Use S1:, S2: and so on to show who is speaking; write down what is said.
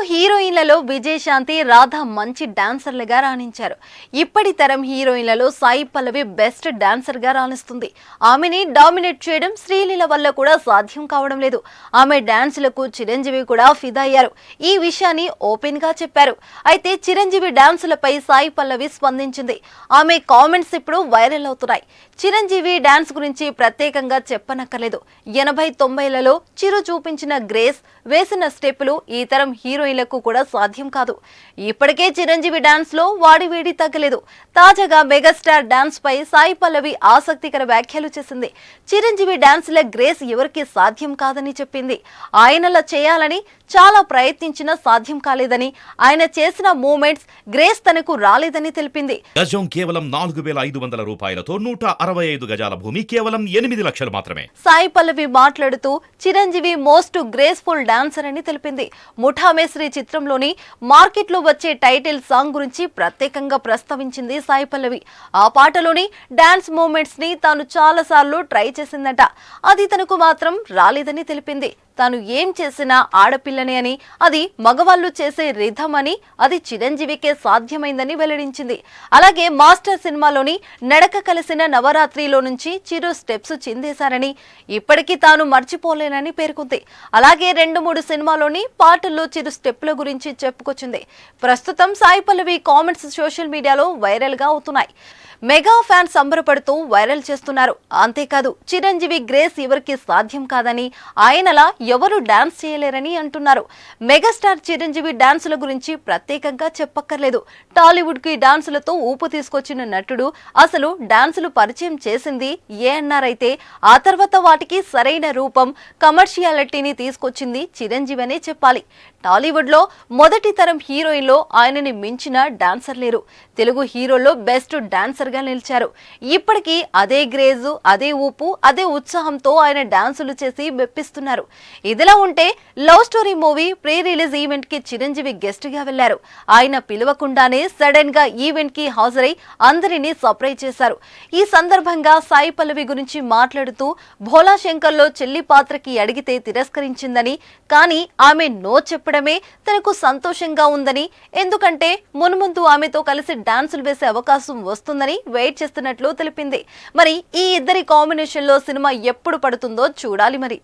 S1: హీరోయిన్లలో విజయశాంతి, రాధ మంచి డాన్సర్లుగా రాణించారు. ఇప్పటి తరం హీరోయిన్లలో సాయి పల్లవి బెస్ట్ డాన్సర్ గా రాణిస్తుంది. ఆమెని డామినేట్ చేయడం శ్రీలీల వల్ల కూడా సాధ్యం కావడం లేదు. ఆమె డాన్సులకు చిరంజీవి కూడా ఫిదా అయ్యారు. ఈ విషయాన్ని ఓపెన్ గా చెప్పారు. అయితే చిరంజీవి డాన్సులపై సాయి పల్లవి స్పందించింది. ఆమె కామెంట్స్ ఇప్పుడు వైరల్ అవుతున్నాయి. చిరంజీవి డాన్స్ గురించి ప్రత్యేకంగా చెప్పనక్కర్లేదు. 80-90లలో చిరు చూపించిన గ్రేస్, వేసిన స్టెప్పులు ఈ తరం హీరోయిన్లకు కూడా సాధ్యం కాదు. ఇప్పటికే చిరంజీవి డాన్స్ లో వాడివేడి తగ్గలేదు. తాజాగా మెగాస్టార్ డాన్స్ పై సాయి పల్లవి ఆసక్తికర వ్యాఖ్యలు చేసింది. చిరంజీవి డాన్స్ ల గ్రేస్ ఎవరికి సాధ్యం కాదని చెప్పింది. ఆయనలా చేయాలని చాలా ప్రయత్నించినా సాధ్యం కాలేదని, ఆయన చేసిన మూమెంట్స్ గ్రేస్ తనకు రాలేదని తెలిపింది.
S2: గజం కేవలం 4,500 రూపాయలతో 165 గజాల భూమి కేవలం 8 లక్షలు మాత్రమే.
S1: సాయి పల్లవి మాట్లాడుతూ చిరంజీవి మోస్ట్ గ్రేస్ఫుల్ డాన్సర్ అని తెలిపింది. ముఠా మేస్త్రీ చిత్రంలోని మార్కెట్ లో వచ్చే టైటిల్ సాంగ్ గురించి ప్రత్యేకంగా ప్రస్తావించింది సాయి పల్లవి. ఆ పాటలోని డాన్స్ మూమెంట్స్ ని తాను చాలా సార్లు ట్రై చేసిందట. అది తనకు మాత్రం రాలేదని తెలిపింది. తాను ఏం చేసినా ఆడపిల్లనే అని, అది మగవాళ్లు చేసే రిథం అని, అది చిరంజీవికే సాధ్యమైందని వెల్లడించింది. అలాగే మాస్టర్ సినిమాలోని నడక కలిసిన నవరాత్రిలో నుంచి చిరు స్టెప్స్ చిందేశారని, ఇప్పటికీ తాను మర్చిపోలేనని పేర్కొంది. అలాగే 2-3 సినిమాలోని పాటల్లో చిరు స్టెప్పుల గురించి చెప్పుకొచ్చింది. ప్రస్తుతం సాయి పల్లవి కామెంట్స్ సోషల్ మీడియాలో వైరల్ గా అవుతున్నాయి. మెగా ఫ్యాన్స్ సంబరపడుతూ వైరల్ చేస్తున్నారు. అంతేకాదు చిరంజీవి గ్రేస్ ఎవరికి సాధ్యం కాదని, ఆయనలా ఎవరు డాన్స్ చేయలేరని అంటున్నారు. మెగాస్టార్ చిరంజీవి డాన్సుల గురించి ప్రత్యేకంగా చెప్పక్కర్లేదు. టాలీవుడ్ కి డాన్సులతో ఊపు తీసుకొచ్చిన నటుడు. అసలు డాన్సులు పరిచయం చేసింది ఏఎన్నార్ అయితే, ఆ తర్వాత వాటికి సరైన రూపం, కమర్షియాలిటీని తీసుకొచ్చింది చిరంజీవి అనే చెప్పాలి. టాలీవుడ్ లో మొదటి తరం హీరోయిన్లో ఆయనని మించిన డాన్సర్ లేరు. తెలుగు హీరోల్లో బెస్ట్ డాన్సర్ గా నిలిచారు. ఇప్పటికీ అదే గ్రేజు, అదే ఊపు, అదే ఉత్సాహంతో ఆయన డాన్సులు చేసి మెప్పిస్తున్నారు. ఇదిలా ఉంటే love story movie pre release event కి చిరంజీవి గెస్ట్ గా వెళ్లారు. ఆయన పిలవకుండానే సడన్ గా ఈవెంట్ కి హాజరై అందరినీ సర్ప్రైజ్ చేశారు. ఈ సందర్భంగా సాయి పల్లవి గురించి మాట్లాడుతూ, భోలా శంకర్ లో చెల్లి పాత్రకి అడిగితే తిరస్కరించిందని, కానీ ఆమె నో చెప్పడమే తనకు సంతోషంగా ఉందని, ఎందుకంటే మున్ముందు ఆమెతో కలిసి డాన్సులు వేసే అవకాశం వస్తుందని వెయిట్ చేస్తున్నట్లు తెలిపింది. మరి ఈ ఇద్దరి కాంబినేషన్ లో సినిమా ఎప్పుడు పడుతుందో చూడాలి మరి.